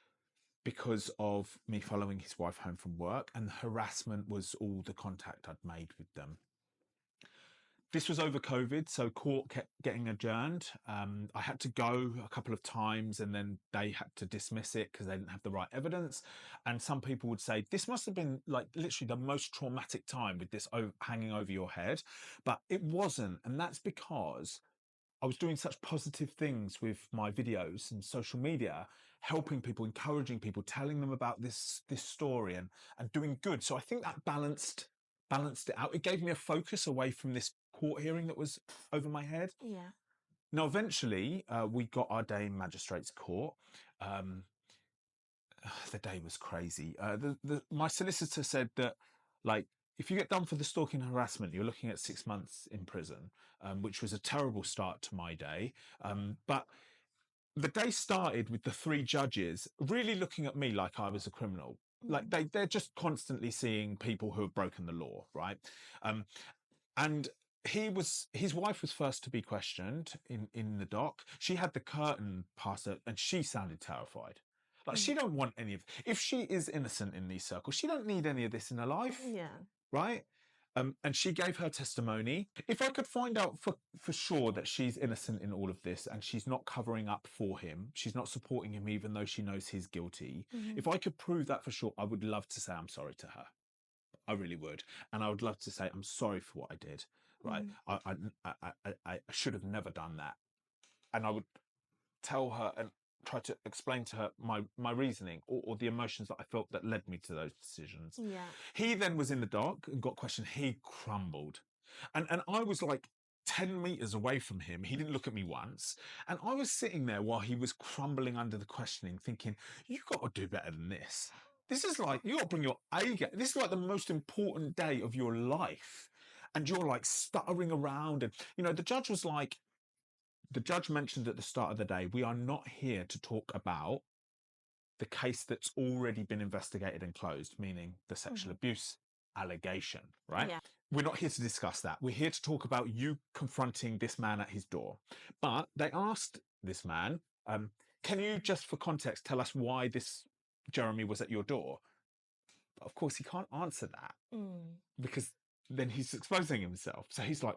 because of me following his wife home from work, and the harassment was all the contact I'd made with them. This was over COVID, so court kept getting adjourned. I had to go a couple of times, and then they had to dismiss it because they didn't have the right evidence. And some people would say this must have been like literally the most traumatic time with this hanging over your head, but it wasn't. And that's because I was doing such positive things with my videos and social media, helping people, encouraging people, telling them about this story, and doing good. So I think that balanced it out. It gave me a focus away from this court hearing that was over my head. Yeah. Now, eventually, we got our day in magistrates court. Um, the day was crazy. My solicitor said that, like, if you get done for the stalking and harassment, you're looking at 6 months in prison, which was a terrible start to my day. But the day started with the three judges really looking at me like I was a criminal. Like they're just constantly seeing people who have broken the law, right? Um, and his wife was first to be questioned in the dock. She had the curtain past her, and she sounded terrified. Like Mm. she don't want any of. If she is innocent in these circles, she don't need any of this in her life, Yeah. right? And she gave her testimony. If I could find out for sure that she's innocent in all of this and she's not covering up for him, she's not supporting him even though she knows he's guilty. Mm-hmm. If I could prove that for sure, I would love to say I'm sorry to her. I really would, and I would love to say I'm sorry for what I did. Right? I should have never done that, and I would tell her and try to explain to her my reasoning, or the emotions that I felt that led me to those decisions. Yeah. He then was in the dock and got questioned. He crumbled, and I was like 10 meters away from him. He didn't look at me once, and I was sitting there while he was crumbling under the questioning, thinking, "You got to do better than this. This is like you got to bring your A game. This is like the most important day of your life." And you're like stuttering around, and the judge was like, the judge mentioned at the start of the day, we are not here to talk about the case that's already been investigated and closed, meaning the sexual abuse allegation, right? Yeah. We're not here to discuss that. We're here to talk about you confronting this man at his door. But they asked this man, can you just for context tell us why this Jeremy was at your door? But of course, he can't answer that because then he's exposing himself. So he's like,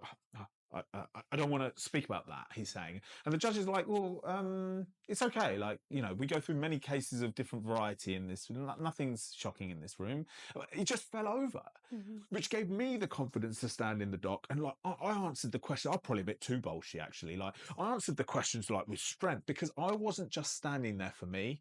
I don't want to speak about that, he's saying. And the judge is like, well, it's okay. Like, we go through many cases of different variety in this. Nothing's shocking in this room. He just fell over, which gave me the confidence to stand in the dock. And like, I answered the question. I'm probably a bit too bolshy, actually. Like, I answered the questions like with strength because I wasn't just standing there for me.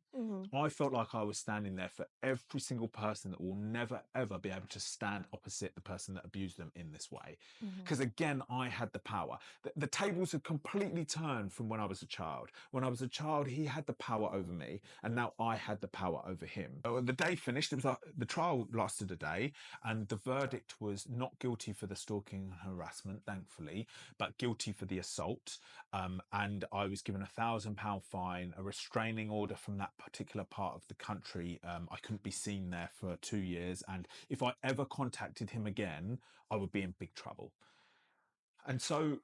I felt like I was standing there for every single person that will never, ever be able to stand opposite the person that abused them in this way. Because again, I had the power. The tables had completely turned from when I was a child. When I was a child, he had the power over me, and now I had the power over him. When the day finished, it was like the trial lasted a day, and the verdict was not guilty for the stalking and harassment, thankfully, but guilty for the assault. And I was given £1,000 fine, a restraining order from that particular part of the country. I couldn't be seen there for 2 years, and if I ever contacted him again, I would be in big trouble. And so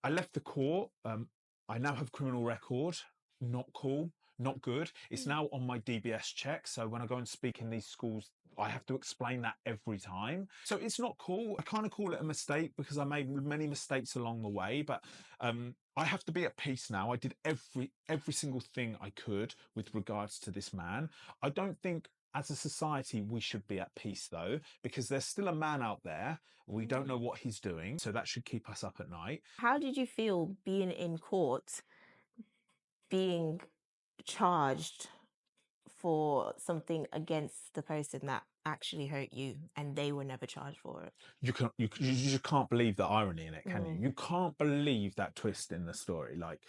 I left the court. I now have criminal record. Not cool, not good. It's now on my DBS check. So when I go and speak in these schools, I have to explain that every time. So it's not cool. I kind of call it a mistake because I made many mistakes along the way, but I have to be at peace now. I did every single thing I could with regards to this man. I don't think as a society, we should be at peace, though, because there's still a man out there. We don't know what he's doing, so that should keep us up at night. How did you feel being in court? being charged for something against the person that actually hurt you and they were never charged for it. You just can't believe the irony in it, can you? Mm. You can't believe that twist in the story. Like,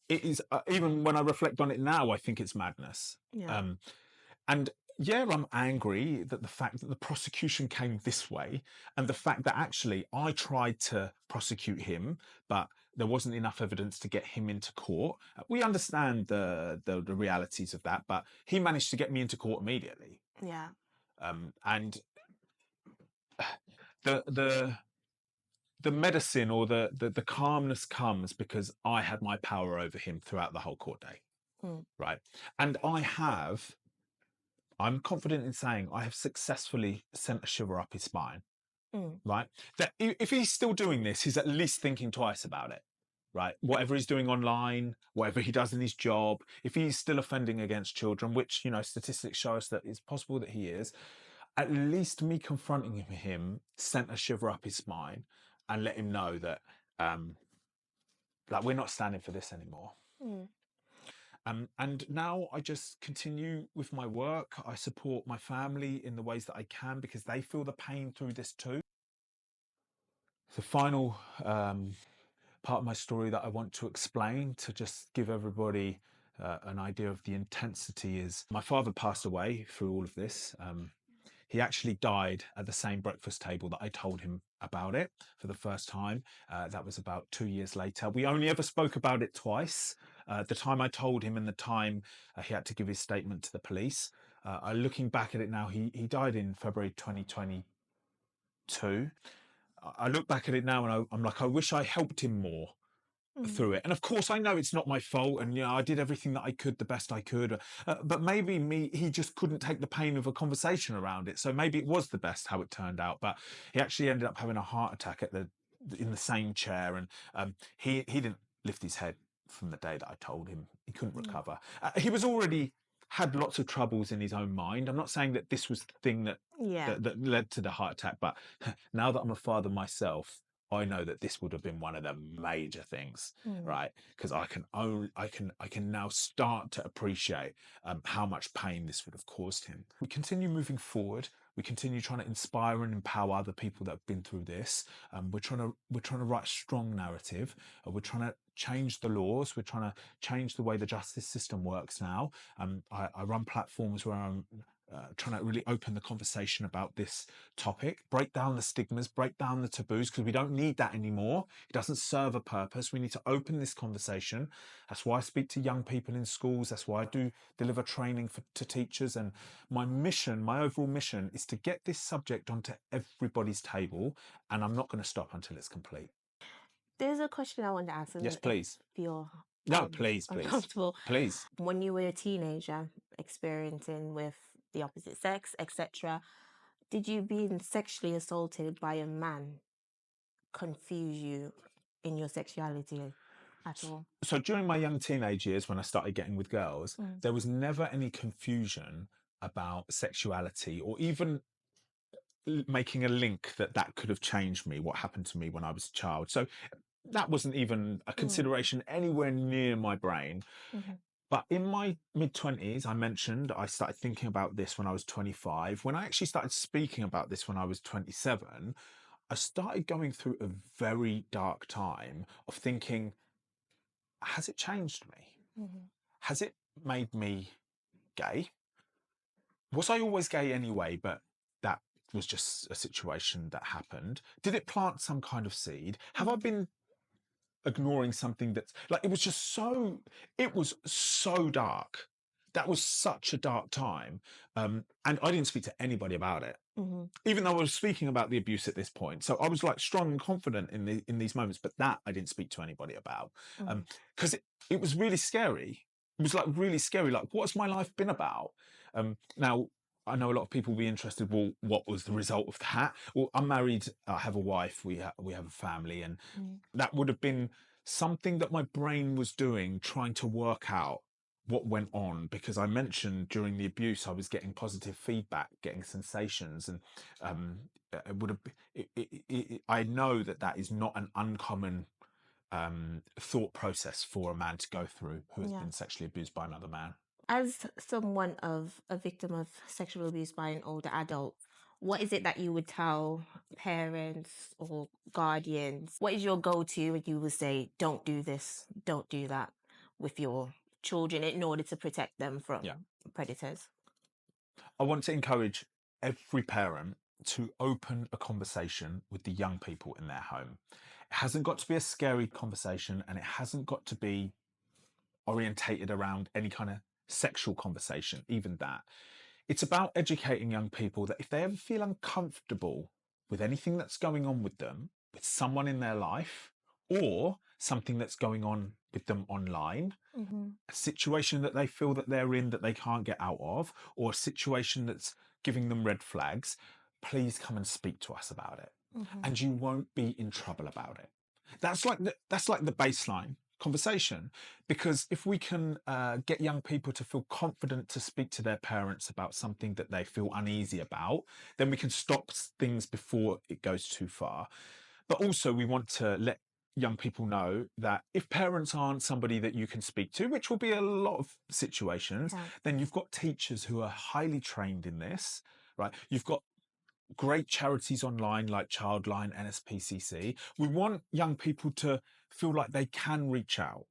it is, even when I reflect on it now, I think it's madness. Yeah. Um, and yeah, I'm angry that the fact that the prosecution came this way, and the fact that actually I tried to prosecute him, but there wasn't enough evidence to get him into court. We understand the realities of that, but he managed to get me into court immediately. Yeah. And the the medicine, or the calmness, comes because I had my power over him throughout the whole court day, Mm. right? And I'm confident in saying I have successfully sent a shiver up his spine, Mm. right? That if he's still doing this, he's at least thinking twice about it, right? Whatever he's doing online, whatever he does in his job, if he's still offending against children, which, statistics show us that it's possible that he is, at least me confronting him sent a shiver up his spine and let him know that, like, we're not standing for this anymore. Mm. And now I just continue with my work. I support my family in the ways that I can because they feel the pain through this too. The final part of my story that I want to explain, to just give everybody an idea of the intensity, is my father passed away through all of this. He actually died at the same breakfast table that I told him about it for the first time. That was about 2 years later. We only ever spoke about it twice. The time I told him and the time he had to give his statement to the police. Looking back at it now, he died in February 2022. I look back at it now and I'm like, I wish I helped him more Mm. through it. And of course, I know it's not my fault, and I did everything that I could, the best I could. But maybe he just couldn't take the pain of a conversation around it. So maybe it was the best how it turned out. But he actually ended up having a heart attack in the same chair, and he didn't lift his head from the day that I told him. He couldn't Mm. recover. He was already had lots of troubles in his own mind. I'm not saying that this was the thing that Yeah. that led to the heart attack, but now that I'm a father myself, I know that this would have been one of the major things, Mm. right? Because I can now start to appreciate how much pain this would have caused him. We continue moving forward. We continue trying to inspire and empower other people that have been through this. We're trying to write a strong narrative. We're trying to change the laws. We're trying to change the way the justice system works now. I run platforms where I'm trying to really open the conversation about this topic, break down the stigmas, break down the taboos, because we don't need that anymore. It doesn't serve a purpose. We need to open this conversation. That's why I speak to young people in schools. That's why I do deliver training to teachers. And my mission, my overall mission, is to get this subject onto everybody's table. And I'm not going to stop until it's complete. There's a question I want to ask, Yes, and if please. you're No, please, please, uncomfortable. please. When you were a teenager, experiencing with the opposite sex, etc., did you being sexually assaulted by a man confuse you in your sexuality at all? So during my young teenage years, when I started getting with girls, Mm. there was never any confusion about sexuality, or even making a link that could have changed me, what happened to me when I was a child. So that wasn't even a Mm. consideration anywhere near my brain. Mm-hmm. But in my mid-20s, I mentioned I started thinking about this when I was 25. When I actually started speaking about this when I was 27, I started going through a very dark time of thinking, has it changed me? Mm-hmm. Has it made me gay? Was I always gay anyway, but that was just a situation that happened? Did it plant some kind of seed? Have I Mm-hmm. been ignoring something that's like, it was so dark. That was such a dark time. And I didn't speak to anybody about it, Mm-hmm. even though I was speaking about the abuse at this point. So I was like strong and confident in these moments, but that I didn't speak to anybody about. Mm-hmm. Because it was really scary. It was like really scary. Like, what's my life been about? Now, I know a lot of people will be interested. Well, what was the result of that? Well, I'm married. I have a wife. We have a family, and that would have been something that my brain was doing, trying to work out what went on, because I mentioned during the abuse I was getting positive feedback, getting sensations, and it would have. I know that is not an uncommon thought process for a man to go through who has Yeah. been sexually abused by another man. As someone of a victim of sexual abuse by an older adult, what is it that you would tell parents or guardians? What is your go-to when you would say, don't do this, don't do that with your children in order to protect them Yeah. from predators? I want to encourage every parent to open a conversation with the young people in their home. It hasn't got to be a scary conversation, and it hasn't got to be orientated around any kind of sexual conversation, even that. It's about educating young people that if they ever feel uncomfortable with anything that's going on with them, with someone in their life, or something that's going on with them online, Mm-hmm. a situation that they feel that they're in that they can't get out of, or a situation that's giving them red flags, please come and speak to us about it. Mm-hmm. And you won't be in trouble about it. That's like the baseline conversation, because if we can get young people to feel confident to speak to their parents about something that they feel uneasy about, then we can stop things before it goes too far. But also we want to let young people know that if parents aren't somebody that you can speak to, which will be a lot of situations, Yeah. then you've got teachers who are highly trained in this, right? You've got great charities online like Childline, NSPCC. We want young people to feel like they can reach out.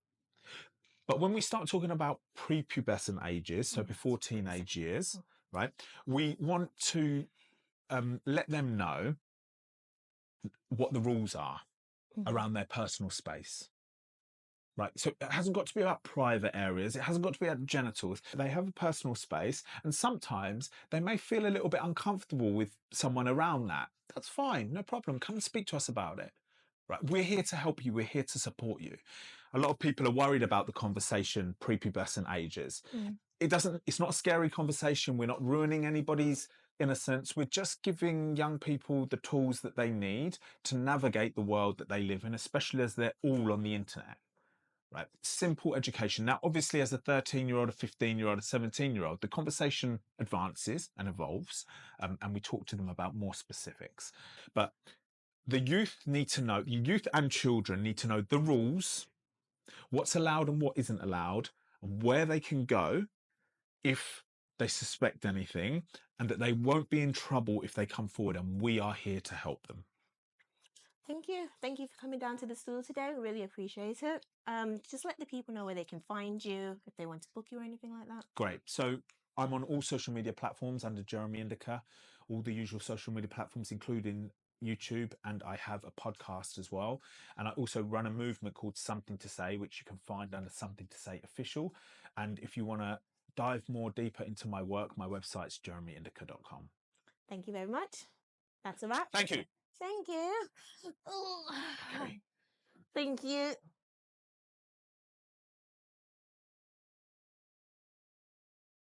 But when we start talking about prepubescent ages, so before teenage years, right, we want to let them know what the rules are Mm-hmm. around their personal space. Right. So it hasn't got to be about private areas. It hasn't got to be about genitals. They have a personal space, and sometimes they may feel a little bit uncomfortable with someone around that. That's fine. No problem. Come and speak to us about it. Right. We're here to help you. We're here to support you. A lot of people are worried about the conversation prepubescent ages. Mm. It's not a scary conversation. We're not ruining anybody's innocence. We're just giving young people the tools that they need to navigate the world that they live in, especially as they're all on the internet. Right, simple education. Now, obviously, as a 13-year-old, a 15-year-old, a 17-year-old, the conversation advances and evolves, and we talk to them about more specifics. But the youth and children need to know the rules, what's allowed and what isn't allowed, and where they can go if they suspect anything, and that they won't be in trouble if they come forward, and we are here to help them. Thank you. Thank you for coming down to the stool today. Really appreciate it. Just let the people know where they can find you if they want to book you or anything like that. Great. So I'm on all social media platforms under Jeremy Indica, all the usual social media platforms, including YouTube, and I have a podcast as well. And I also run a movement called Something to Say, which you can find under Something to Say Official. And if you want to dive more deeper into my work, my website's jeremyindica.com. Thank you very much. That's a wrap. Thank you. Thank you. Oh, Okay. thank you.